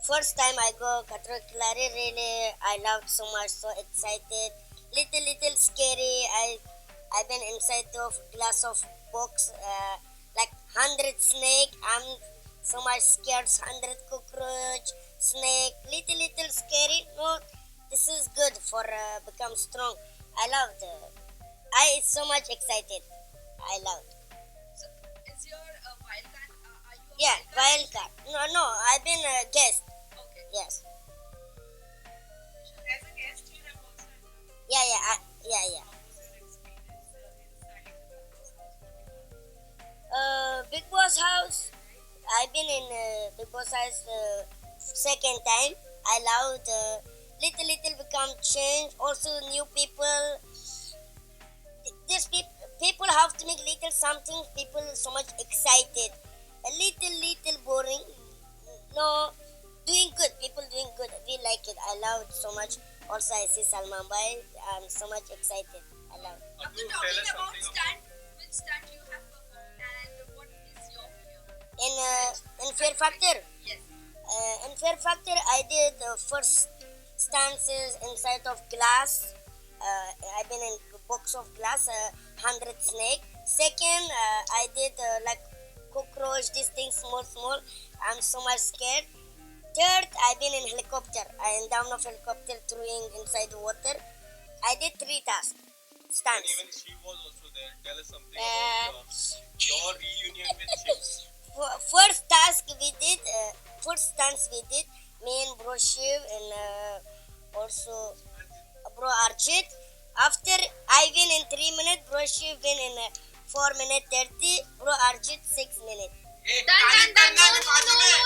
first time I go Katra Khiladi, really I loved so much, so excited. Little scary. I've been inside of glass of box, like 100 snake. I'm so much scared. 100 cockroach, snake. Little scary. No, this is good for become strong. I loved. I so much excited. I loved. So, is your wildcat? Are you a Yeah, wildcat? wildcat. No. I've been a guest. Okay. Yes. As a guest, you have also. Yeah. Big Boss House. I've been in Big Boss House second time. I loved little become change. Also new people. These people have to make little something. People so much excited. A little boring. No, doing good. People doing good. We like it. I love it so much. Also, I see Salman Bhai. I'm so much excited. I love it. After talking about stunt, which stunt you have performed and what is your fear? In Fear Factor. Yes. In Fear Factor, I did the first stances inside of glass. I've been in box of glass, 100 snake. Second, I did like cockroach, these things small. I'm so much scared. Third, I've been in helicopter. I am down of helicopter throwing inside the water. I did 3 tasks. And Stunts. even she was also there. Tell us something Uh, about your reunion with Shiv. First task we did, first stunts we did, me and Bro Shiv and also Bro Arjit. After I win in 3 minutes, Bro Shiv win in 4 minutes 30, Bro Arjit 6 minutes. Done.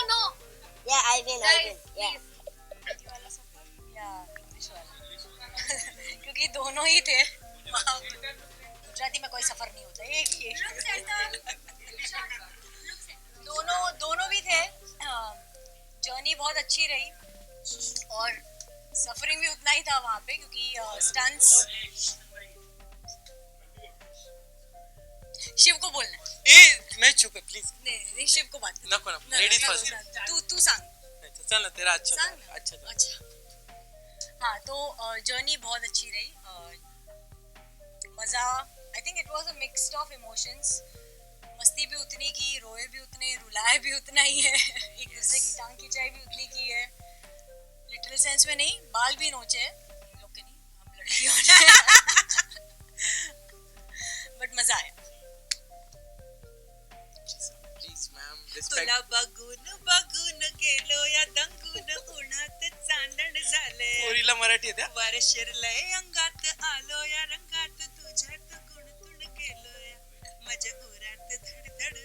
No. Yeah, I win. Yeah. या English वाला क्योंकि दोनों ही थे वहाँ गुजराती में कोई सफर नहीं होता एक ही दोनों भी थे जर्नी बहुत अच्छी रही और सफरिंग भी उतना ही था वहाँ पे क्योंकि स्टंट्स शिव को बोलना है ए मैं चुप है प्लीज नहीं शिव को बात नको लेडीज फर्स्ट तू सांग चल ना तेरा अच्छा सांग था, अच्छा था। अच्छा हाँ तो जर्नी बहुत अच्छी रही मज़ा I think it was a mixed of emotions मस्ती भी उतनी की रोए भी उतने रुलाए भी उतना ही है एक दूसरे की टांग खिंचाई भी उतनी की है लिटिल सेंस में नहीं बाल भी नोचे हैं इन लोग के नहीं हम लड़कियों ने बट मज़ा आया प्लीज मैम तुला बघून गेलो या दंगून उन्हात चांदण झाले पोरीला मराठी येते वर शिरलय अंगात आलो या रंगात तुझ्यात गुणतुण गेलो या माझ्या उरात धडधड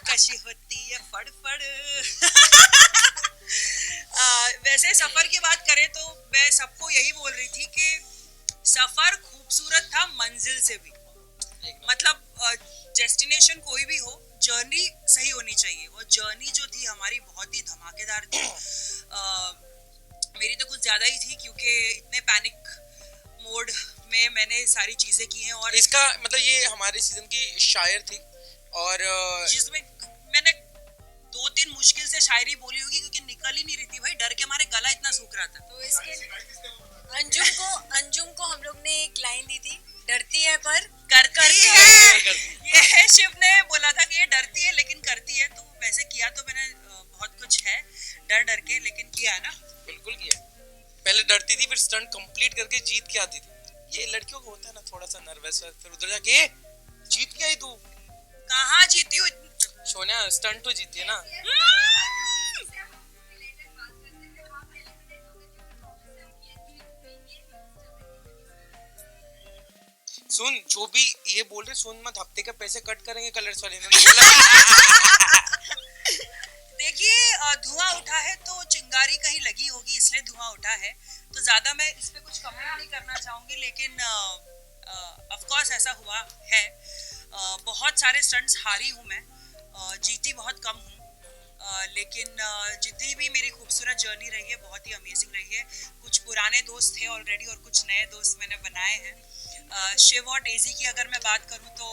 कशी होती या फडफड वैसे सफर की बात करें तो मैं सबको यही बोल रही थी कि सफर खूबसूरत था मंजिल से भी मतलब डेस्टिनेशन कोई भी हो जर्नी सही होनी चाहिए और जर्नी जो थी हमारी बहुत ही धमाकेदार थी मेरी तो कुछ ज़्यादा ही थी क्योंकि इतने पैनिक मोड में मैंने सारी चीज़ें की हैं और इसका मतलब ये हमारे सीजन की शायर थी और जिसमें मैंने 2-3 मुश्किल से शायरी बोली होगी क्योंकि निकल ही नहीं रही थी भाई डर के हमारे गला इतना सूख रहा था तो इसके अंजुम को हम लोग ने एक लाइन दी थी डरती है पर करती है ये शिव ने बोला था कि ये डरती है लेकिन करती है तो वैसे किया तो मैंने बहुत कुछ है डर के लेकिन किया है ना बिल्कुल किया पहले डरती थी फिर स्टंट कंप्लीट करके जीत के आती थी ये लड़कियों को होता है ना थोड़ा सा नर्वस फिर उधर जाके जीत के आई तू कहाँ जीती हूँ सोनिया स्टंट तो जीती है ना सुन जो भी ये बोल रहे सुन मत हफ्ते के पैसे कट करेंगे कलर्स वाले ने बोला देखिए धुआं उठा है तो चिंगारी कहीं लगी होगी इसलिए धुआं उठा है तो ज्यादा मैं इस पे कुछ कमेंट नहीं करना चाहूंगी लेकिन ऑफ कोर्स ऐसा हुआ है बहुत सारे स्टंट्स हारी हूँ मैं जीती बहुत कम हूँ लेकिन जितनी भी मेरी खूबसूरत जर्नी रही है बहुत ही अमेजिंग रही है कुछ पुराने दोस्त थे ऑलरेडी और कुछ नए दोस्त मैंने बनाए हैं शिव और डेजी की अगर मैं बात करूँ तो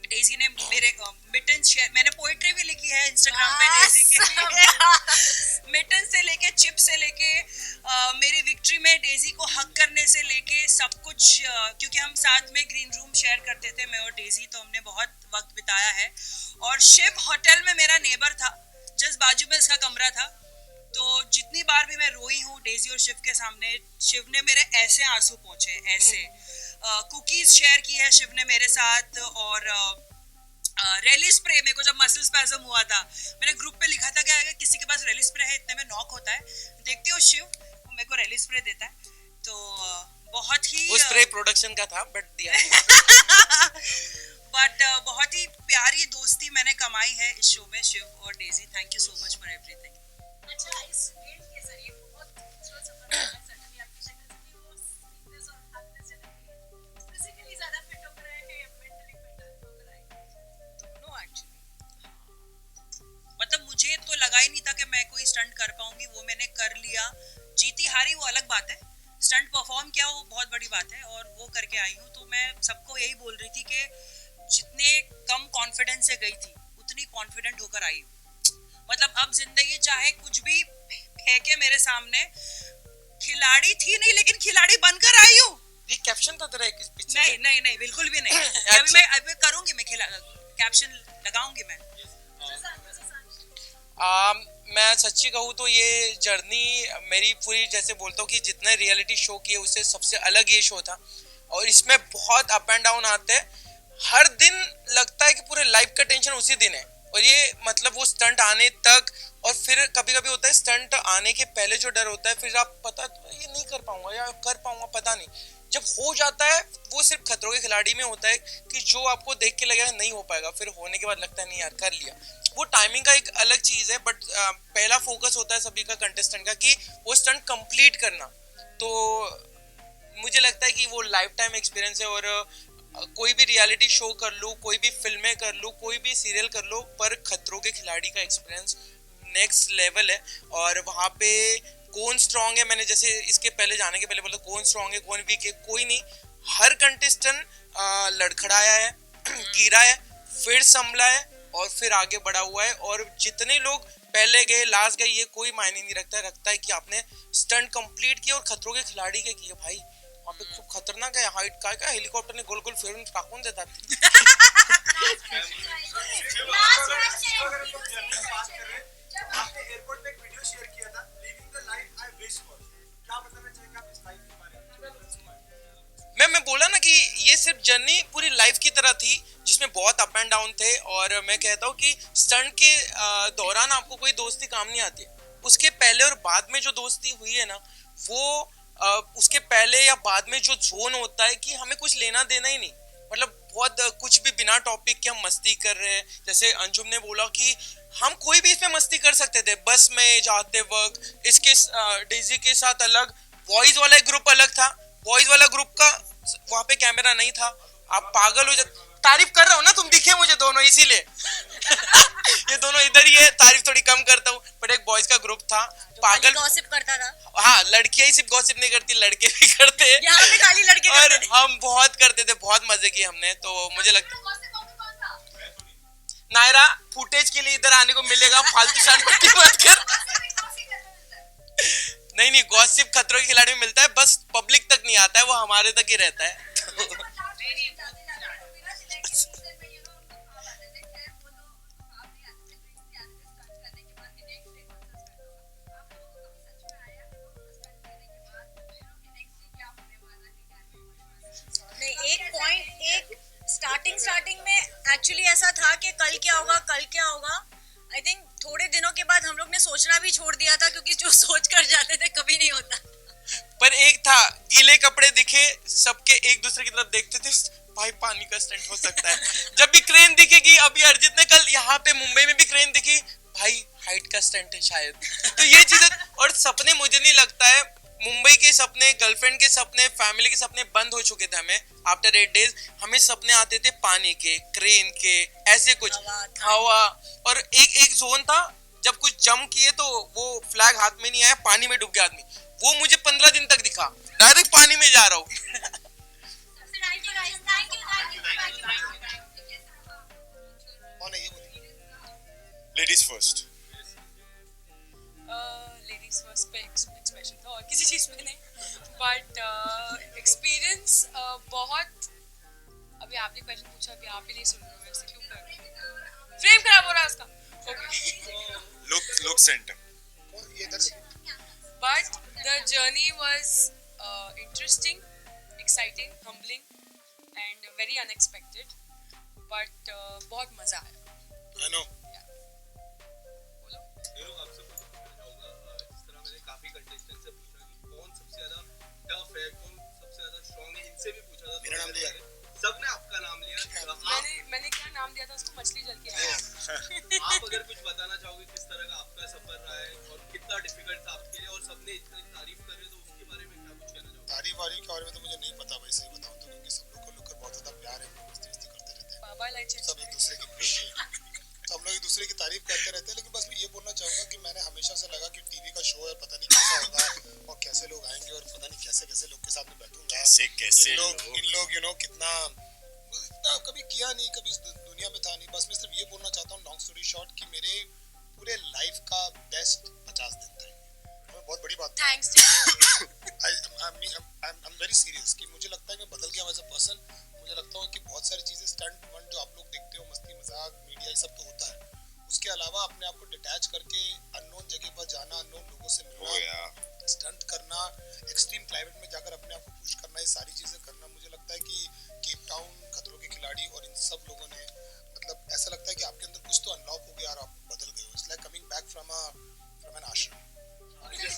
डेजी ने मेरे मिटन शेयर, मैंने पोएट्री भी लिखी है इंस्टाग्राम पे डेजी के लिए। मिटन से लेके चिप से लेके मेरी विक्ट्री में डेजी को हक करने से लेके सब कुछ, क्योंकि हम साथ में ग्रीन रूम शेयर करते थे मैं और डेजी, तो हमने बहुत वक्त बिताया है। और शिव होटल में मेरा नेबर था, जस्ट बाजू में इसका कमरा था, तो जितनी बार भी मैं रोई हूँ डेजी और शिव के सामने, शिव ने मेरे ऐसे आंसू पोंछे, ऐसे। कुकीज शेयर की है शिव ने मेरे साथ, और रेली स्प्रे, मेरे को जब मसल स्पैज़म हुआ था मैंने ग्रुप पे लिखा था कि अगर किसी के पास रेली स्प्रे है इतने में नॉक होता है, देखती हो शिव वो मेरे को रेली स्प्रे देता है। तो बहुत ही वो स्प्रे प्रोडक्शन का था बट दिया। बट बहुत ही प्यारी दोस्ती मैंने कमाई है इस शो में, शिव और Daisy, thank you so much for everything. अच्छा, इस गेम के जरिए बहुत खूबसूरत सफर है, सडनली आपकी शक्ल से भी वो स्वीटनेस और हार्डनेस झलक रही है। फिजिकली ज्यादा फिट हो रहे हैं, मेंटली फिट हो रहे हैं? नो एक्चुअली, मतलब मुझे तो लगा ही नहीं था कि मैं कोई स्टंट कर पाऊंगी, वो मैंने कर लिया। जीती हारी वो अलग बात है, स्टंट परफॉर्म किया वो बहुत बड़ी बात है, और वो करके आई हूँ। तो मैं सबको यही बोल रही थी कि जितने कम कॉन्फिडेंस से गई थी उतनी कॉन्फिडेंट होकर आई हूँ। मतलब अब जिंदगी चाहे कुछ भी फेंके मेरे सामने, खिलाड़ी थी नहीं लेकिन खिलाड़ी बनकर आई हूँ। ये कैप्शन था तेरा एक पिक्चर? नहीं नहीं नहीं, बिल्कुल भी नहीं। अच्छा। अभी करूंगी मैं, कैप्शन लगाऊंगी मैं। मैं सच्ची कहूँ तो ये जर्नी मेरी पूरी, जैसे बोलता हूँ कि जितने रियलिटी शो किए उससे सबसे अलग ये शो था, और इसमें बहुत अप एंड डाउन आते हैं। हर दिन लगता है कि पूरे लाइफ का टेंशन उसी दिन है, और ये मतलब वो स्टंट आने तक, और फिर कभी कभी होता है स्टंट आने के पहले जो डर होता है, फिर आप पता ये नहीं कर पाऊंगा या कर पाऊंगा पता नहीं, जब हो जाता है वो सिर्फ खतरों के खिलाड़ी में होता है कि जो आपको देख के लगेगा नहीं हो पाएगा, फिर होने के बाद लगता है नहीं यार कर लिया। वो टाइमिंग का एक अलग चीज है, बट पहला फोकस होता है सभी का कंटेस्टेंट का कि वो स्टंट कंप्लीट करना। तो मुझे लगता है कि वो लाइफ टाइम एक्सपीरियंस है, और कोई भी रियलिटी शो कर लो, कोई भी फिल्में कर लो, कोई भी सीरियल कर लो, पर खतरों के खिलाड़ी का एक्सपीरियंस नेक्स्ट लेवल है। और वहाँ पे कौन स्ट्रांग है, मैंने जैसे इसके पहले जाने के पहले बोला कौन स्ट्रांग है कौन वीक है, कोई नहीं, हर कंटेस्टेंट लड़खड़ाया है, गिरा है, फिर संभला है और फिर आगे बढ़ा हुआ है। और जितने लोग पहले गए लास्ट गए ये कोई मायने नहीं रखता है कि आपने स्टंट कंप्लीट किया और खतरों के खिलाड़ी के किए। भाई वहाँ पे खूब खतरनाक है, हाइट का हेलीकॉप्टर ने गोल गोल फेरून टाकून देता एयरपोर्ट पे एक वीडियो शेयर किया था, living the life I wish for, क्या बताना चाहेंगे आप इस लाइफ के बारे में? मैं बोला ना कि ये सिर्फ जर्नी पूरी लाइफ की तरह थी जिसमें बहुत अप एंड डाउन थे। और मैं कहता हूँ कि स्टंट के दौरान आपको कोई दोस्ती काम नहीं आती, उसके पहले और बाद में जो दोस्ती हुई है ना, वो उसके पहले या बाद में जो जोन होता है कि हमें कुछ लेना देना ही नहीं, मतलब बहुत कुछ भी बिना टॉपिक के हम मस्ती कर रहे हैं। जैसे अंजुम ने बोला कि हम कोई भी इसमें मस्ती कर सकते थे, बस में जाते वक्त। इसके डेजी के साथ अलग बॉयज वाला एक ग्रुप अलग था, बॉयज वाला ग्रुप का वहाँ पे कैमरा नहीं था। आप पागल हो जाते, तारीफ कर रहा हूँ ना, तुम दिखे मुझे दोनों इसीलिए ये दोनों इधर ही है, तारीफ थोड़ी कम करता हूँ। बट एक बॉयज का ग्रुप था, पागल गॉसिप करता था। हाँ, लड़कियां ही सिर्फ गॉसिप नहीं करती, लड़के भी करते हैं, यहाँ पे खाली लड़के और करते थे। हम बहुत करते थे, बहुत मजे किए हमने। तो मुझे लगता नायरा फुटेज के लिए इधर आने को मिलेगा, फालतू शान पट्टी मत कर। नहीं गॉसिप खतरों के खिलाड़ी में मिलता है, बस पब्लिक तक नहीं आता है, वो हमारे तक ही रहता है। एक स्टार्टिंग में एक्चुअली ऐसा था कि कल क्या होगा। आई थिंक थोड़े दिनों के बाद हम लोग ने सोचना भी छोड़ दिया था, क्योंकि जो सोच कर जाते थे कभी नहीं होता। पर एक था, गीले कपड़े दिखे सबके एक दूसरे की तरफ देखते थे, भाई पानी का स्टंट हो सकता है। जब भी क्रेन दिखेगी, अभी अर्जित ने कल यहाँ पे मुंबई में भी क्रेन दिखी, भाई हाइट का स्टंट है शायद। तो ये चीजें, और सपने मुझे नहीं लगता है मुंबई के सपने, गर्लफ्रेंड के सपने, फैमिली के सपने बंद हो चुके थे। हमें आफ्टर 8 डेज हमें सपने आते थे पानी के, क्रेन के, ऐसे कुछ हवा। और एक जोन था जब कुछ जम किए तो वो फ्लैग हाथ में नहीं आया, पानी में डूब गया आदमी, वो मुझे 15 दिन तक दिखा, डायरेक्ट पानी में जा रहा हूँ। कौन है ये बोलिए? Ladies first. लेडीज फर्स्ट पे एक्सप्रेशन था और किसी चीज पे नहीं, बट एक्सपीरियंस बहुत. अभी आपने क्वेश्चन पूछा, अभी आप ही नहीं सुन रहे हो, वैसे क्यों कर रहे हो? फ्रेम खराब हो रहा है उसका. ओके. Look center. ये इधर से. But the journey was interesting, exciting, humbling, and very unexpected. But बहुत मजा आया. I know. बोलो. मेरे को आपसे पूछना चाहूँगा, जिस तरह मैंने काफी कंटेस्टेंट से पूछा कि कौन सबसे ज्यादा टफ है, कौन सबसे ज्यादा स्ट्रांग है, इनसे भी पूछा था. मेरा नाम लिया. सबने आपका नाम लिया. मैंने क्या नाम दिया था उसको? मछली जल के आया. आप अगर कुछ बताना चाहोगे किस तरह का आपका सफर रहा है और कितना डिफिकल्ट था आपके लिए, और सबने इतनी तारीफ कर रहे हैं, तो उसके बारे में क्या कुछ कहना चाहोगे? तारीफ वारीफ के बारे में तो मुझे नहीं पता भाई, सही बताऊं तो, क्योंकि सब लोग को लेकर बहुत ज्यादा प्यार है, हम लोग मस्ती मस्ती करते रहते हैं, बाबा लाइचे. सब एक दूसरे की सब लोग एक दूसरे की तारीफ करते रहते हैं. लेकिन बस मैं ये बोलना चाहूंगा कि मैंने हमेशा से लगा कि टीवी का शो है, पता नहीं कैसा होगा और कैसे लोग आएंगे और पता नहीं कैसे कैसे लोग के साथ में बैठूंगा. कैसे इन लोग यू नो कितना इतना कभी किया नहीं, कभी इस दुनिया में था नहीं. बस मैं सिर्फ ये बोलना चाहता हूँ, लॉन्ग स्टोरी शॉर्ट, कि मेरे पूरे लाइफ का बेस्ट 50 दिन था. बहुत बड़ी बात. थैंक्स. I'm very serious कि मुझे लगता है मैं बदल गया एज अ पर्सन. मुझे लगता है कि बहुत सारी चीजें स्टंट वंट जो आप लोग देखते हो, मस्ती मजाक मीडिया, ये सब तो होता है. उसके अलावा अपने आप को डिटैच करके अननोन जगह पर जाना, अननोन लोगों से मिलना, स्टंट करना, एक्सट्रीम क्लाइमेट में जाकर अपने आप को पुश करना, ये सारी चीजें करना, मुझे लगता है कि केप टाउन, खतरों के खिलाड़ी और इन सब लोगों ने, मतलब ऐसा लगता है कि आपके अंदर कुछ तो अनलॉक हो गया और आप बदल गए हो. It's like coming back from an ashram.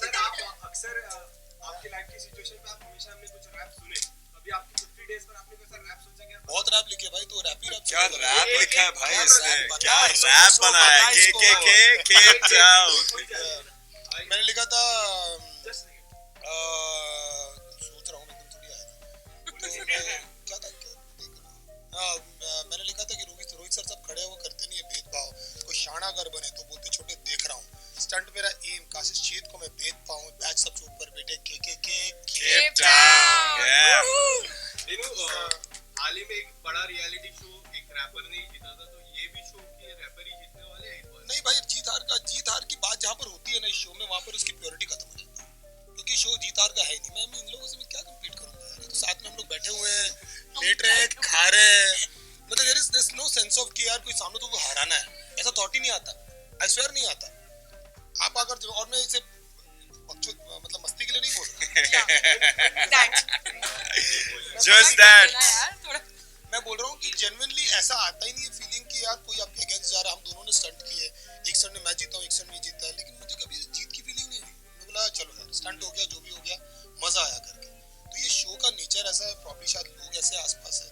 Sir आप अक्सर आपकी लाइफ की सिचुएशन पे आप हमेशा हमने कुछ रैप सुने. अभी आपकी 50 डेज पर आपने कोई सा रैप सोचा क्या? बहुत रैप लिखे भाई, तो रैप ही रैप. क्या रैप लिखा है भाई इसने, क्या इसको रैप बनाया है. Cap Town. मैंने लिखा था, जस्ट सोच रहा हूँ एकदम थोड़ी आया था. तो क्या था, क्या देख रहा हूँ. मैंने लिखा था कि रोहित सर सब खड़े हैं, वो करते नहीं है भेदभाव. कोई शाना अगर बने तो बोलते छोटे देख रहा हूँ. स्टंट मेरा एम, काशिश छेद को मैं भेद पाऊँ. बैच सब चौक पर बैठे केप टाउन. हाल ही में एक बड़ा रियलिटी शो एक रैपर ने जीता था, तो ये भी शो की रैपर ही जीतने वाले हैं एक बार. नहीं भाई, जीत हार की बात जहाँ पर होती है ना इस शो में, वहाँ पर उसकी प्योरिटी खत्म हो जाती है, क्योंकि शो जीत हार का है नहीं. मैं इन लोगों से मैं क्या कम्पीट करूंगा यार. तो साथ में हम लोग बैठे हुए हैं, लेट रहे हैं, खा रहे हैं, मतलब there is no sense of कि यार कोई सामने तो को हराना है, ऐसा थॉट ही नहीं आता. आई स्वेयर नहीं आता. आप अगर, और मैं इसे मतलब मस्ती के लिए नहीं बोल रहा. Just that. मैं बोल रहा हूँ कि जेन्युइनली ऐसा आता ही नहीं है फीलिंग कि यार कोई आपके अगेंस्ट जा रहा है. हम दोनों ने स्टंट किए, एक स्टंट में मैं जीता हूँ, एक स्टंट में जीता है, लेकिन मुझे कभी जीत की फीलिंग नहीं हुई. मैं बोला चलो यार स्टंट हो गया, जो भी हो गया, मजा आया करके. तो ये शो का नेचर ऐसा है, प्रॉब्ली शायद लोग ऐसे आसपास है.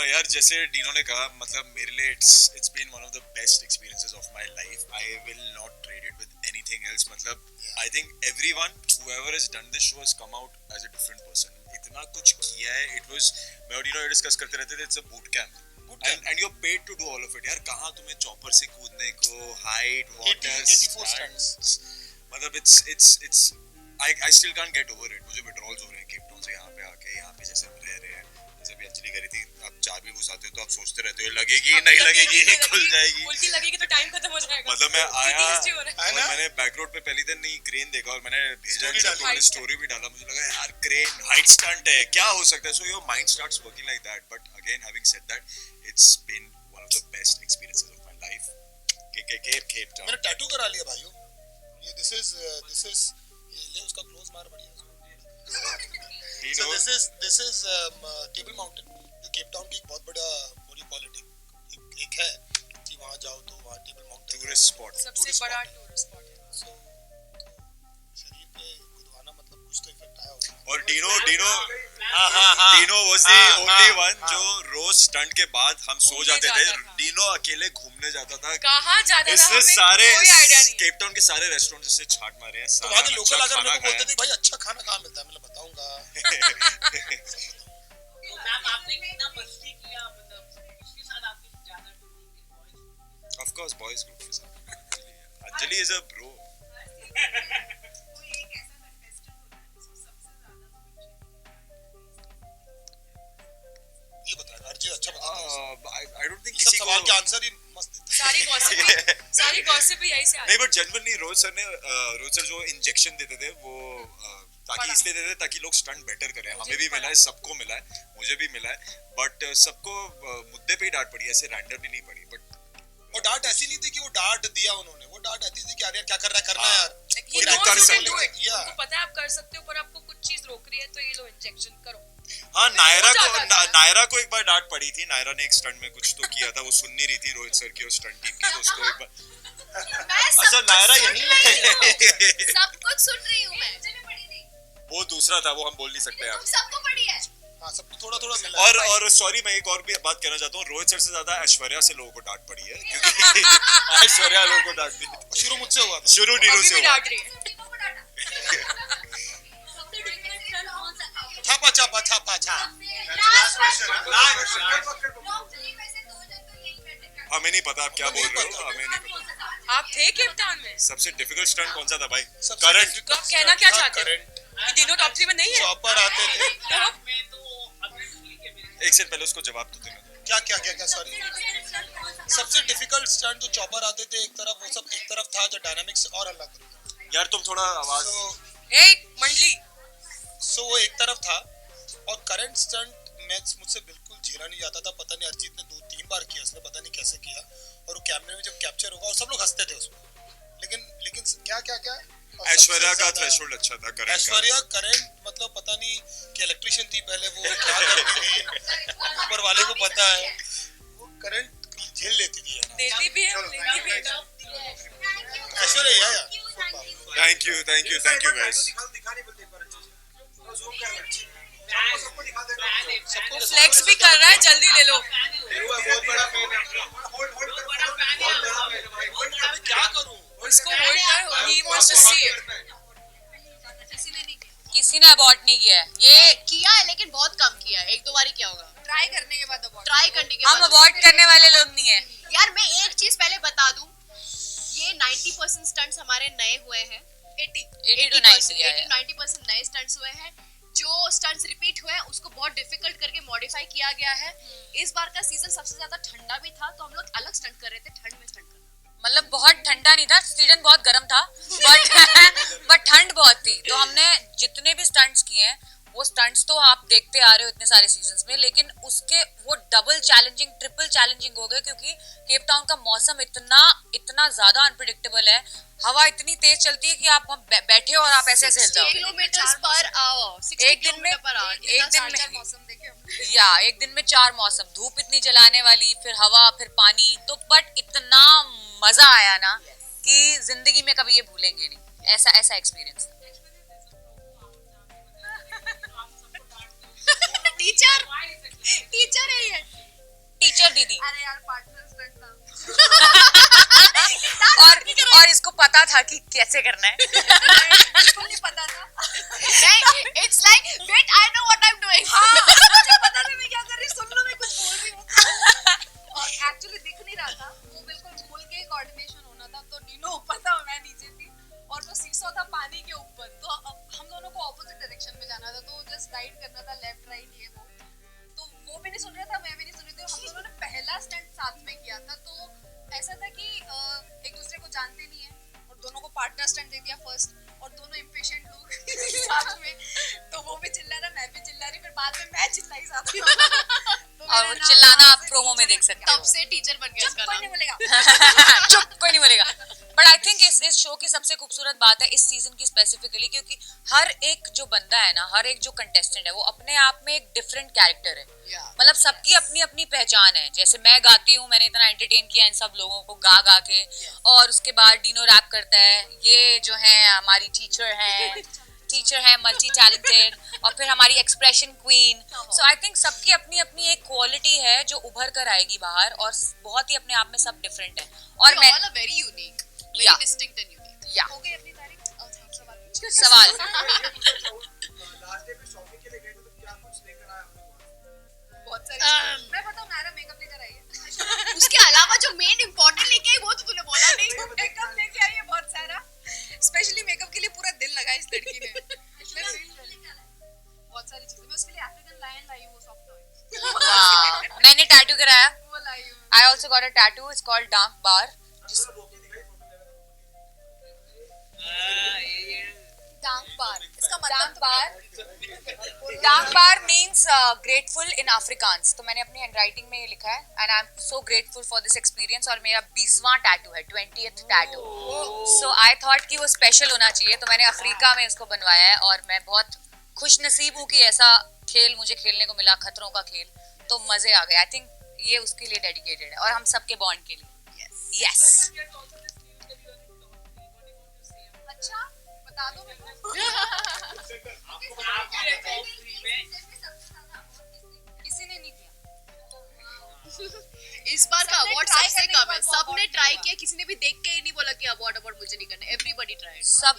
यार जैसे डीनो ने कहा, मतलब मेरे लिए it's been one of the best experiences of my life. I will not trade it with anything else. मतलब I think everyone whoever has done this show has come out as a different person. इतना कुछ किया है. It was, मैं और Dino discuss करते रहते थे, it's a boot camp. And you're paid to do all of it. यार कहाँ तुम्हें चॉपर से कूदने को, height, water, 84 stunts. मतलब it's I still can't get over it. मुझे withdrawals हो रहे हैं केप टाउन से यहाँ पे आके. यहाँ पे जैसे हम रह रहे हैं, जैसे भी अंजलि करी थी, आप चाबी घुसाते हो तो आप सोचते रहते हो लगेगी नहीं लगेगी, खुल जाएगी, उल्टी लगेगी तो टाइम खत्म हो जाएगा. मतलब मैं आया और ना? मैंने बैक रोड पे पहली दिन नहीं क्रेन देखा और मैंने भेजा Story डाली. मैंने स्टोरी भी डाला. मुझे लगा यार क्रेन हाइट स्टंट है, क्या हो सकता है. So your mind starts working like that. But again having said that, it's been one of the best experiences of my life. Cape Town. मैंने टैटू करा लिया भाइयों. ये दिस इज ये ले उसका क्लोज मार बढ़िया. So this is table mountain, जो केप टाउन की एक बहुत बड़ी क्वालिटी एक है कि वहाँ जाओ तो वहाँ टेबल माउंटेन टूरिस्ट स्पॉट. सबसे बड़ा टूरिस्ट स्पॉट है. So, शरीर पे खुदवाना मतलब कुछ तो इफेक्ट आया होगा. और Dino was the only one जो रोज स्टंट के बाद हम सो घूमने जाते थे. जाता था. डीनो अकेले घूमने जाता था. कहाँ जाता था इसने हमें सारे कोई आइडिया नहीं. केप टाउन के सारे रेस्टोरेंट से छाट मारे हैं. तो वहाँ के लोकल अच्छा अगर खाना मेरे को बोलते खाया. थे भाई अच्छा खाना कहाँ मिलता है, मैं बताऊंगा. मैम आपने कितना मस्ती किया, मतलब किसके साथ आपकी ज्यादा touring? Of course, boys group के साथ. Anjali is a bro. कोई एक ऐसा कंटेस्टेंट होता है जिसको सबसे ज्यादा ये बता I don't think सब किसी सवाल के को आंसर ही मस्त देते सारी गॉसिप भी यही से नहीं, बट जनरली रोहित सर जो इंजेक्शन देते थे वो ताकि इसलिए देते थे ताकि लोग स्टंट बेटर करें. हमें भी मिला है, सबको मिला है, मुझे भी मिला है, बट सबको मुद्दे पे ही डांट पड़ी, ऐसे रैंडमली नहीं पड़ी. बट और डांट ऐसी नहीं थी कि वो डांट दिया उन्होंने, वो डांट ऐसी थी कि यार क्या कर रहा है, करना है यार. ये वो knows कर you can सकते do हैं. it. Yeah. उनको पता है आप कर सकते हो, पर आपको कुछ चीज रोक रही है तो ये लो इंजेक्शन करो. हाँ, जाता था. नायरा को एक बार डांट पड़ी थी. नायरा ने एक स्टंट में कुछ तो किया था, वो सुन नहीं रही थी रोहित सर की और स्टंट टीम की, तो उसको एक बार अच्छा नायरा यही है. सब कुछ सुन रही हूँ मैं. मुझे भी पड़ी थी. वो दूसरा था, वो हम बोल नहीं सकते यार. तुम सबको पड़ी है. हाँ, सबको थोड़ा थोड़ा मिला है. और सॉरी, मैं एक और भी बात कहना चाहता हूँ. रोहित सर से ज्यादा ऐश्वर्या से लोगों को डांट पड़ी है, क्योंकि ऐश्वर्या लोगों को डांटती है. शुरू मुझसे हुआ था. शुरू डीनो अभी से भी हुआ. डांट रही है. छापा छापा छापा छा. हमें नहीं पता आप क्या बोल रहे हो, हमें नहीं पता. आप थे केप टाउन में, सबसे डिफिकल्ट स्टंट कौन सा था भाई? सबसे करंट. difficult तो आप कहना क्या stunt था चाहते हो? current. कि तीनों टॉप 3 में नहीं है. चॉपर आते थे. में तो obviously के मेरे एक सेकंड पहले उसको जवाब तो देना. क्या क्या क्या क्या सॉरी. सबसे डिफिकल्ट स्टंट जो चॉपर आते थे एक तरफ, वो सब एक तरफ था, जो डायनामिक्स और हल्ला करो. यार तुम थोड़ा आवाज. सो एक मंडली वो एक तरफ था. और करंट स्टंट मुझसे बिल्कुल झेला नहीं जाता था. पता नहीं अरिजीत ने 2-3 बार किया उसने, पता नहीं कैसे किया. और वो कैमरे में जब कैप्चर होगा और सब लोग हंसते थे उसमें. लेकिन क्या क्या क्या और ऐश्वर्या सबसे का ज्यादा- थ्रेशोल्ड अच्छा था. करंट का ऐश्वर्या करंट मतलब पता नहीं कि इलेक्ट्रिशियन थी पहले, वो क्या करती थी ऊपर वाले को पता है. वो करंट झेल लेती थी. देती भी है, लेती भी है. ऐश्वर्या या थैंक यू गाइस. दिखा नहीं बोलते पर ज़ूम करना है. सबको दिखा देना. सबको फ्लेक्स भी कर रहा है, जल्दी ले लो. बहुत बड़ा फैन है. होल्ड कर. क्या करूं? इसको होल्ड कर, he wants to see it. किसी ने अबॉर्ट नहीं किया है ये. किया है लेकिन बहुत कम किया है. 1-2 बार ही किया होगा. ट्राई करने के बाद अबॉर्ट. ट्राई करने के हम बाद. अबॉर्ट करने वाले लोग नहीं है. यार मैं एक चीज पहले बता दूं, ये 90% स्टंट्स हमारे नए हुए हैं. 80 to 90 है. 80-90% नए स्टंट्स हुए हैं. जो स्टंट्स रिपीट हुए हैं उसको बहुत डिफिकल्ट करके मॉडिफाई किया गया है. इस बार का सीजन सबसे ज्यादा ठंडा भी था, तो हम लोग अलग स्टंट कर रहे थे, ठंड में स्टंट करना. मतलब बहुत ठंडा नहीं था, सीजन बहुत गर्म था, बट ठंड बहुत थी. तो हमने जितने भी स्टंट्स किए हैं वो स्टंट्स तो आप देखते आ रहे हो इतने सारे सीजन्स में, लेकिन उसके वो डबल चैलेंजिंग, ट्रिपल चैलेंजिंग हो गए, क्योंकि केप टाउन का मौसम इतना ज्यादा अनप्रिडिक्टेबल है. हवा इतनी तेज चलती है कि आप बैठे हो और आप ऐसे हिल जाओ. Kilometre per hour. एक दिन में मौसम देखे हमने. या एक दिन में 4 मौसम, धूप इतनी जलाने वाली, फिर हवा, फिर पानी. तो बट इतना मजा आया ना कि जिंदगी में कभी ये भूलेंगे नहीं. ऐसा एक्सपीरियंस था. टीचर है ये. टीचर दीदी. अरे यार पार्टनर स्टंट था. और इसको पता था कि कैसे करना है. इसको नहीं पता था. It's like wait, I know what I'm doing. मुझे पता था मैं क्या कर रही हूँ. सुन लो मैं कुछ बोल रही हूँ. और एक्चुअली दिख नहीं रहा था, वो बिल्कुल भूल के कोऑर्डिनेशन होना था. तो डीनो ऊपर था, मैं नीचे थी, और वो सीसो था पानी के ऊपर. तो हम दोनों को ऑपोजिट डायरेक्शन में जाना था, तो जस्ट गाइड करना था, लेफ्ट राइट ये वो. तो वो भी नहीं सुन रहा था, मैं भी नहीं सुन रही थी. हम दोनों ने पहला स्टंट साथ में किया था, तो ऐसा था कि एक दूसरे को जानते नहीं है, और दोनों को पार्टनर स्टंट दे दिया फर्स्ट, और दोनों इम्पेशेंट लोग साथ में. तो वो भी चिल्ला रहा, मैं भी चिल्ला रही, फिर बाद में मैं चिल्लाई साथ में. तो और वो मेरा नाम चिल्लाना आप से प्रोमो में टीचर देख सकते हो. तब से टीचर बन गया चुप, इसका कोई नाम. नहीं बोलेगा. चुप, कोई नहीं बोलेगा. बट आई थिंक इस शो की सबसे खूबसूरत बात है इस सीजन की स्पेसिफिकली, क्योंकि हर एक जो बंदा है ना, हर एक जो कंटेस्टेंट है, वो अपने आप में एक डिफरेंट कैरेक्टर है. मतलब सबकी अपनी अपनी पहचान है. जैसे मैं गाती हूँ, मैंने इतना एंटरटेन किया इन सब लोगों को गा के. और उसके बाद डीनो रैप करता है. ये जो है हमारी टीचर है मल्टी टैलेंटेड. और फिर हमारी expression queen. So I think सबकी अपनी अपनी एक क्वालिटी है जो उभर कर आएगी बाहर, और बहुत ही अपने आप में सब डिफरेंट है. और मैं all are very unique, very Yeah. distinct and unique. या हो गई अपनी तारीफ. सवाल पूछिए. सवाल लास्ट डे पे शॉपिंग के लिए गए थे तो क्या कुछ लेकर आए अपने पास? बहुत सारी. मैं बताऊं, नायरा मेकअप लेकर आई है. उसके अलावा जो मेन इम्पोर्टेंट लेके आई वो तो तूने बोला नहीं. मेकअप लेके आई है बहुत सारा. स्पेशली मेकअप के लिए पूरा दिल लगाया इस लड़की ने. बहुत सारी चीजें. मैं उसके लिए अफ्रीकन लायन लाई, वो सॉफ्ट टॉय. मैंने टैटू कराया. I also got a tattoo. It's called Dank Bar. डांग बार इसका Dank मतलब Bar. Dank Bar means grateful in Afrikaans. तो मैंने अपनी handwriting में ये लिखा है and I'm so grateful for this experience. और मेरा 20वां tattoo है, 20th tattoo. So I thought कि वो special होना चाहिए, तो मैंने अफ्रीका में उसको बनवाया है और मैं बहुत खुश नसीब हूँ कि ऐसा खेल मुझे खेलने को मिला, खतरों का खेल, तो मजे आ गए. आई थिंक ये उसके लिए डेडिकेटेड है और हम सबके बॉन्ड के लिए. यस. अच्छा बता दो मेरे को किसी ने नहीं किया. इस बार का अवार्ड try सबसे करने के कम है. बाद वो सबने award ट्राई मिला. किया, किसी ने भी देख के ही नहीं बोला कि अवार्ड मुझे नहीं करना. Everybody tried. सब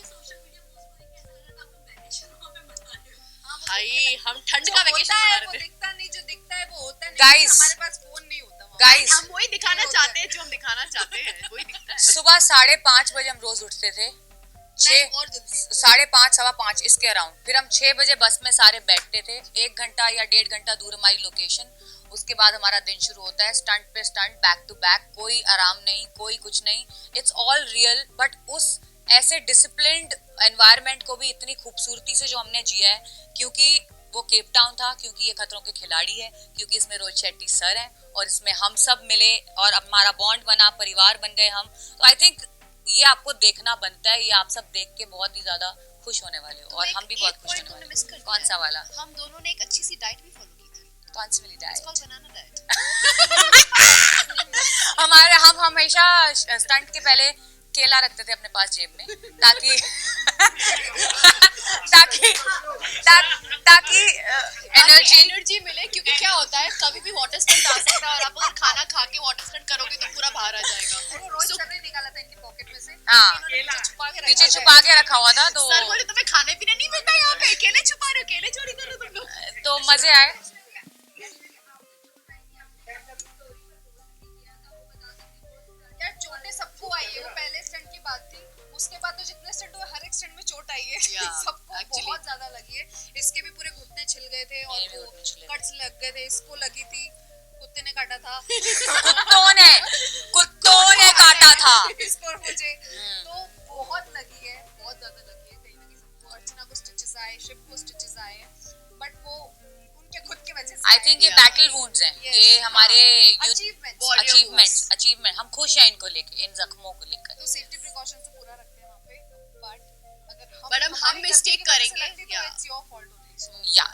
भाई हम ठंड का वेकेशन मना रहे थे. दिखता नहीं, जो दिखता है वो होता नहीं. Guys. हमारे पास फोन नहीं होता वहाँ. गाइस, हम वही दिखाना चाहते हैं जो हम दिखाना चाहते हैं, वही दिखता है. सुबह 5:30 बजे हम रोज उठते थे. नहीं, और जल्दी. 5:30 सवा 5 इसके अराउंड. फिर हम 6 बजे बस में सारे बैठते थे. 1 घंटा या 1.5 घंटा दूर हमारी लोकेशन. उसके बाद हमारा दिन शुरू होता है, स्टंट पे स्टंट, बैक टू बैक. कोई आराम नहीं, कोई कुछ नहीं. It's all real. बट उस ऐसे डिसिप्लिन्ड एनवायरनमेंट को भी इतनी खूबसूरती से जो हमने जिया है, क्योंकि वो केप टाउन था, क्योंकि ये खतरों के खिलाड़ी है, क्योंकि इसमें रोहित शेट्टी सर हैं और इसमें हम सब मिले और हमारा बॉन्ड बना, परिवार बन गए हम. तो आई थिंक ये आपको देखना बनता है. ये आप सब देख के बहुत ही ज्यादा खुश होने वाले हो और हम भी बहुत खुश होने वाले हैं. कौन सा वाला? हम दोनों ने एक अच्छी सी डाइट भी फॉलो की थी. कौन सी वाली डाइट? बनाना डाइट. हम हमेशा स्टंट के पहले केला रखते थे अपने पास जेब में, ताकि ताकि एनर्जी मिले. क्योंकि क्या होता है, कभी भी वाटर स्टंट आ सकता है और आप अगर खाना खा के वाटर स्टंट करोगे तो पूरा बाहर आ जाएगा. रोज सर ने निकाला था इनकी पॉकेट में से. हाँ, पीछे छुपा के रखा हुआ था. तो सर बोले तुम्हें खाने पीने नहीं मिलता यहाँ पे, केले छुपा रहे हो, केले चोरी कर रहे हो तुम लोग. तो मजे आए. यार चोटें सबको आई है, वो पहले स्टंट की बात थी. उसके बाद तो जितने स्टंट हुए हर एक स्टंट में चोट आई है. सबको actually. बहुत ज्यादा लगी है. इसके भी पूरे घुटने छिल गए थे और मेरे भी वो घुटने छिले थे. कट्स लग गए थे. इसको लगी थी, कुत्ते ने काटा था. कुत्तों ने काटा था. इसको और मुझे तो बहुत लगी है, बहुत ज्यादा लगी है. कहीं ना कहीं सबको, अर्चना को स्टिचेस आए, शिव को स्टिचेस आए हैं, बट वो उनके खुद की वजह से. आई थिंक ये बैटल वुंड्स हैं. Yes. ये हमारे Achievements. अचीवमेंट. हम खुश हैं इनको लेके, इन जख्मों को लेकर. तो सेफ्टी प्रिकॉशंस तो पूरा रखते हैं वहाँ पे. बट अगर But हम हमारी mistake गलती की वजह से करेंगे, लगती है, तो yeah. it's your fault only. So, या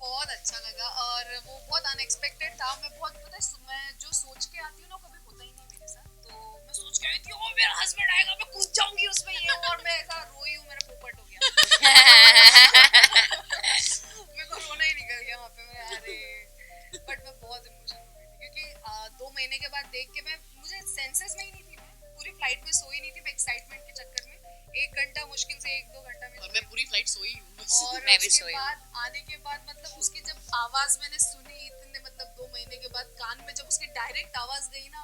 बहुत अच्छा लगा और वो बहुत अनएक्सपेक्टेड था. मैं बहुत, पता है, मैं जो सोच के आती हूँ ना, कभी होता ही नहीं मेरे साथ. तो मैं सोच के आई थी, ओ मेरा हस्बैंड आएगा, मैं कूद जाऊंगी उसमें, ये और मैं ऐसा रोई हूँ, मेरा पोपट हो गया. मेरे को रोना ही निकल गया वहाँ पे. मैं अरे, बट मैं बहुत इमोशनल हो गई थी क्योंकि 2 महीने के बाद देख के मुझे सेंसेस में ही नहीं थी. मैं पूरी फ्लाइट में सोई नहीं थी एक्साइटमेंट के चक्कर में. 1 घंटा मुश्किल से 1-2 घंटा में. और मैं पूरी फ्लाइट सोई हूँ. और मैं भी उसके सोई. बाद आने के बाद, मतलब उसकी जब आवाज मैंने सुनी इतने, मतलब 2 महीने के बाद कान में जब उसकी डायरेक्ट आवाज गई ना,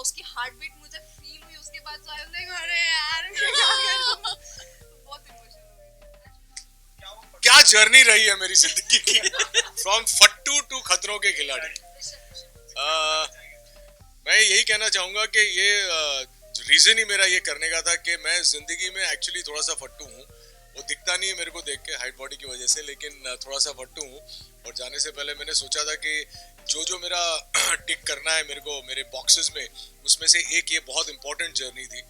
उसकी हार्ट बीट मुझे फील हुई. उसके बाद तो आई वाज लाइक, अरे यार मैं क्या करूं. बहुत इमोशनल हो गई. क्या जर्नी रही है मेरी जिंदगी की, फ्रॉम फट्टू टू खतरों के खिलाड़ी. मैं यही कहना चाहूंगा कि ये रीजन ही मेरा ये करने का था कि मैं जिंदगी में एक्चुअली थोड़ा सा फट्टू हूँ. वो दिखता नहीं है मेरे को देख के, हाइट बॉडी की वजह से, लेकिन थोड़ा सा फट्टू हूँ. और जाने से पहले मैंने सोचा था कि जो मेरा टिक करना है मेरे को, मेरे बॉक्सेस में, उसमें से एक ये बहुत इंपॉर्टेंट जर्नी थी.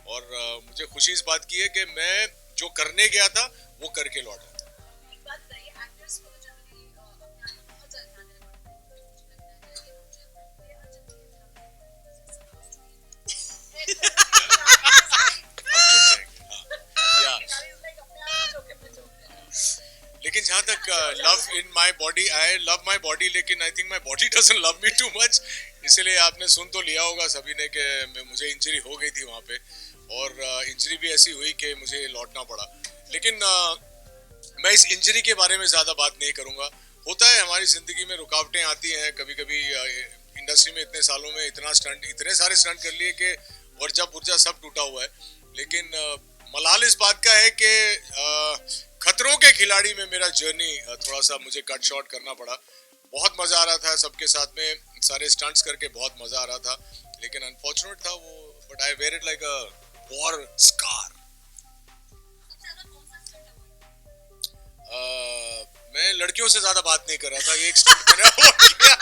और मुझे खुशी इस बात की है कि मैं जो करने गया था वो करके लौटा. एक बात बताइए, एक्टर्स को तो जनरली अपने आप को बहुत ज्यादा ध्यान देना पड़ता है. मुझे लगता है कि ये अर्जुन की लेकिन जहाँ तक love in my body, I love my body, लेकिन I think my body doesn't love me too much. इसलिए आपने सुन तो लिया होगा सभी ने कि मुझे इंजरी हो गई थी वहाँ पे, और इंजरी भी ऐसी हुई कि मुझे लौटना पड़ा. लेकिन मैं इस इंजरी के बारे में ज़्यादा बात नहीं करूँगा. होता है, हमारी ज़िंदगी में रुकावटें आती हैं कभी कभी. इंडस्ट्री में इतने सालों में इतने सारे स्टंट कर लिए कि वर्जा पुर्जा सब टूटा हुआ है. लेकिन मलाल इस बात का है कि खतरों के खिलाड़ी में मेरा जर्नी थोड़ा सा मुझे कट शॉर्ट करना पड़ा। बहुत मजा आ रहा था सबके साथ में, सारे स्टंट्स करके बहुत मजा आ रहा था, लेकिन अनफॉर्चुनेट था वो, but I wear it like a war scar. मैं लड़कियों से ज्यादा बात नहीं कर रहा था, ये एक स्टंट मैंने अवॉइड किया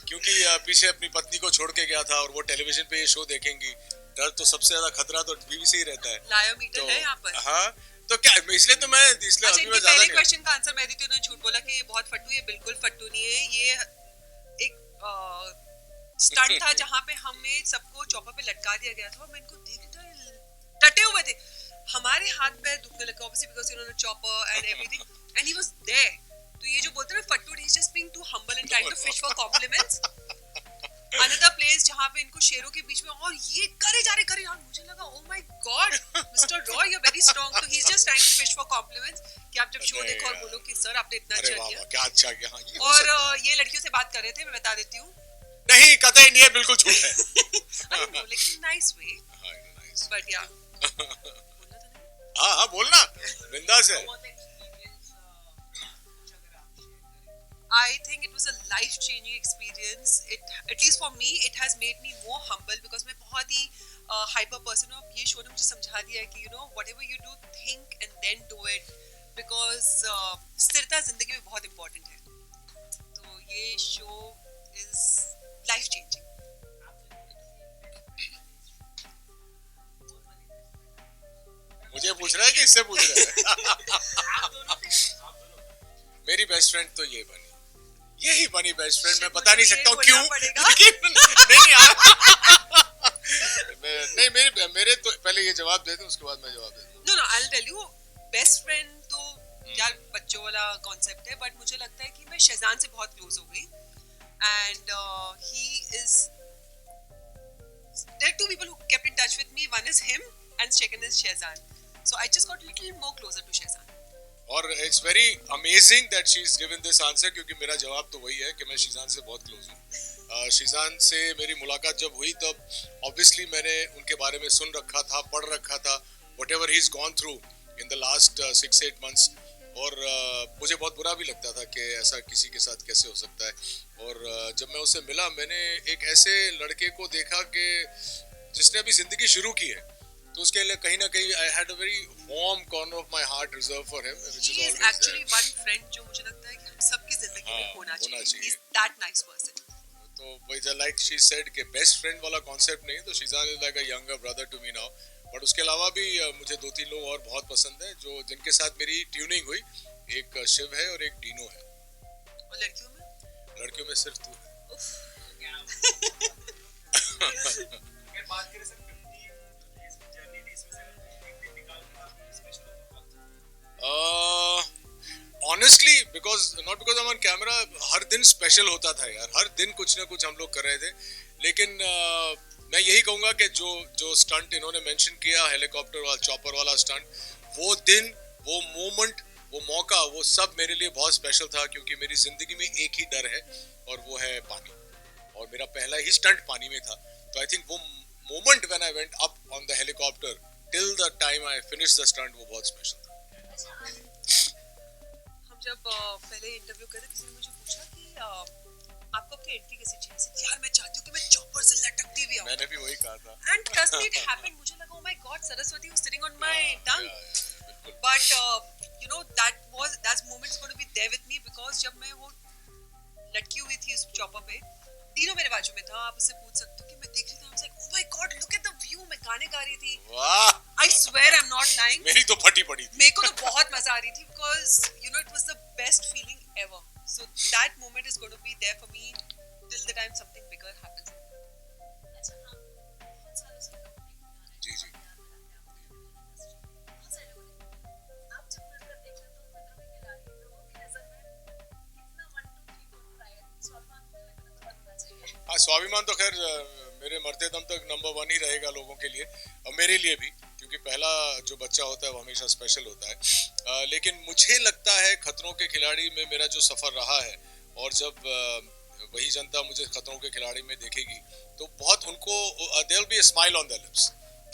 क्योंकि पीछे अपनी पत्नी को छोड़ के गया था और वो टेलीविजन पे ये शो देखेंगी। डर तो सबसे ज्यादा खतरा तो बीवी से ही रहता है। लायोमीटर तो है यहाँ पर। हाँ, तो क्या इसलिए तो मैं इसलिए अच्छा, अभी मैं इनके ज्यादा पहले नहीं। क्वेश्चन का आंसर मैं दी थी, उन्होंने झूठ बोला कि ये बहुत फट्टू, ये बिल्कुल फट्टू नहीं है। ये एक स्टंट था जहाँ पे हमें सबको चौपर पे लटका दिया गया था और मैं इनको देखकर डटे हुए थे, हमारे हाथ पैर दुखने लगे obviously because you know chopper and everything and he was there. तो ये जो बोलते हैं ना फट्टू, he is just being too humble and trying to fish for compliments. Another place जहाँ पे इनको शेरों के बीच में और ये करे जा रहे यार, मुझे लगा oh my God mister Roy you are very strong. तो he is just trying to fish for compliments कि आप जब शो देखो और बोलो कि सर आपने इतना अरे अच्छा वाह किया। वाह, क्या अच्छा किया। हाँ, ये हो और सकता है। ये लड़कियों से बात कर रहे थे, मैं बता देती हूँ। नहीं, कतई नहीं है, बिल्कुल झूठ है। लेकिन नाइस वे, हाँ, nice। बट या हाँ हाँ, बोलना बिंदास है। I think it was a life-changing experience. At least for me, it has made me more humble because मैं बहुत ही hyper person हूँ। ये शो ने मुझे समझा दिया है कि you know whatever you do, think and then do it because स्थिरता जिंदगी में बहुत important है। तो ये शो is life-changing. मुझे पूछ रहा है कि इससे पूछ रहा है? मेरी बेस्ट फ्रेंड तो ये बनी, यही बनी बेस्ट फ्रेंड। मैं बता नहीं सकता हूँ क्यों, लेकिन नहीं मेरे तो पहले ये जवाब दे दूं, उसके बाद मैं जवाब दे दूं। No, I'll tell you, best friend तो यार बच्चों वाला कॉन्सेप्ट है, बट मुझे लगता है कि मैं शहजान से बहुत क्लोज हो गई and he is there are two people who kept in touch with me, one is him and second is Shehzan, so I just got little more closer to Shehzan. और it's very amazing that she is given this answer, क्योंकि मेरा जवाब तो वही है कि मैं शीजान से बहुत क्लोज हूँ। शीजान से मेरी मुलाकात जब हुई तब ऑब्वियसली मैंने उनके बारे में सुन रखा था, पढ़ रखा था, whatever he is gone through in the last 6-8 months, और मुझे बहुत बुरा भी लगता था कि ऐसा किसी के साथ कैसे हो सकता है। और जब मैं उससे मिला, मैंने एक ऐसे लड़के को देखा कि जिसने अभी जिंदगी शुरू की है, तो उसके लिए कहीं ना कहीं I had a very warm corner of my heart reserve for him, which is He is always actually one friend जो मुझे लगता है कि हम सबकी जिंदगी में हाँ, होना होना चाहिए. चाहिए। He's that nice person. तो वही लाइक शी सेड कि बेस्ट फ्रेंड वाला कॉन्सेप्ट नहीं, तो Sheezan is like a younger brother to me now. But उसके अलावा भी मुझे 2-3 लोग और बहुत पसंद है जो जिनके साथ मेरी ट्यूनिंग हुई। एक शिव है और एक डीनो है। और लड़कियों में लड़कियों में सिर्फ तू है। अगर बात करें सर 50 डेज की जर्नी थी, इसमें से अगर एक दिन निकाल कर आपने special honestly not because I'm on camera, हर दिन स्पेशल होता था यार, हर दिन कुछ ना कुछ हम लोग कर रहे थे। लेकिन मैं यही कहूँगा कि जो स्टंट इन्होंने मेंशन किया, हेलीकॉप्टर वाला, चॉपर वाला स्टंट, वो दिन, वो मोमेंट, वो मौका, वो सब मेरे लिए बहुत स्पेशल था, क्योंकि मेरी जिंदगी में एक ही डर है और वो है पानी, और मेरा पहला ही स्टंट पानी में था। तो आई थिंक वो moment when I went up on the helicopter till the time I finish the stunt, वो बहुत स्पेशल था। हम जब पहले इंटरव्यू कर रहे थे, किसी ने मुझे पूछा कि आपको अपनी एंट्री कैसे चाहिए? यार मैं चाहती हूँ कि मैं चॉपर से लटकती हुई आऊँ। मैंने भी वही कहा था। And trust me, it happened. मुझे लगा, oh my God, Saraswati was sitting on my tongue. But you know that moment is going to be there with me because जब मैं वो लटकी हुई थी उस चॉपर पे, तीनों मेरे बाजू में था, आप उससे पूछ सकते हो कि मैं देख रही थी, I was like, oh my God, look at the view, मैं गाने गा रही थी। वाह! I swear I'm not lying. मेरी तो फटी पड़ी थी। मेरे को तो बहुत मजा आ रही थी because you know it was the best feeling ever. So that moment is going to be there for me till the time something bigger happens. अच्छा, आप बहुत सालों से अपने गाने जी जी। बहुत सारे लोगों ने आप जब मिलकर देखें तो खतरों के खिलाड़ी लोगों की नजर में कितना 1 2 3 4 प्रायर स्वाभिमान को लगना तो बनना चाहिए। हाँ, स्वाभिमान तो खैर मेरे मरते दम तक नंबर 1 ही रहेगा लोगों के लिए, और मेरे लिए भी, क्योंकि पहला जो बच्चा होता है वो हमेशा स्पेशल होता है। लेकिन मुझे लगता है खतरों के खिलाड़ी में मेरा जो सफ़र रहा है, और जब वही जनता मुझे खतरों के खिलाड़ी में देखेगी तो बहुत उनको there will be a smile on their lips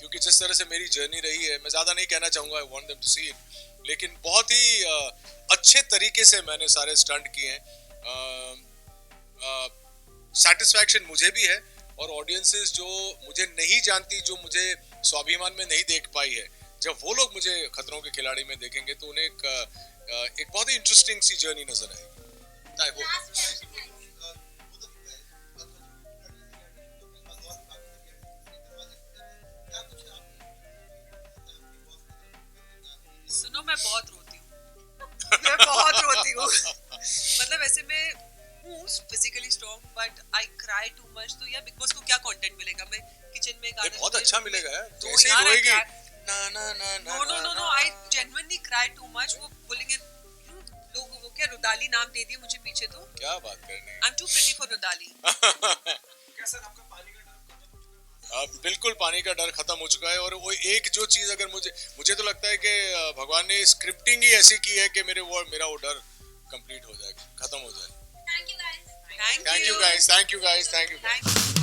क्योंकि जिस तरह से मेरी जर्नी रही है, मैं ज़्यादा नहीं कहना चाहूँगा, I want them to see it, लेकिन बहुत ही अच्छे तरीके से मैंने सारे स्टंट किए हैं। सेटिस्फैक्शन मुझे भी है और ऑडियंसेस जो मुझे नहीं जानती, जो मुझे स्वाभिमान में नहीं देख पाई है, जब वो लोग मुझे खतरों के खिलाड़ी में देखेंगे तो उन्हें एक बहुत ही इंटरेस्टिंग सी जर्नी नजर आएगी। I hope. सुनो, मैं बहुत रोती हूँ। मैं बहुत रोती हूँ। मतलब ऐसे मैं हूँ physically strong, but I cry too much. तो यार बिग बॉस को क्या कंटेंट मिलेगा? मैं किचन में गार्डन बहुत अच्छा मिलेगा यार, तो जैसे यार ही रोएगी ना ना ना ना no I genuinely cry too much. वो बोलेंगे लोग, वो क्या रुदाली नाम दे दिए मुझे पीछे। तो क्या बात करनी है। I am too pretty for Rudaali. क्या सर आपका पानी का डर खत्म हो चुका है? बिल्कुल पानी का डर खत्म हो चुका है। और वो एक जो चीज अगर मुझे तो लगता है कि भगवान ने स्क्रिप्टिंग ही ऐसी की है कि मेरा वो डर कंप्लीट हो जाए, खत्म हो जाए। Thank you guys. Thank thank you guys, thank you guys, thank you.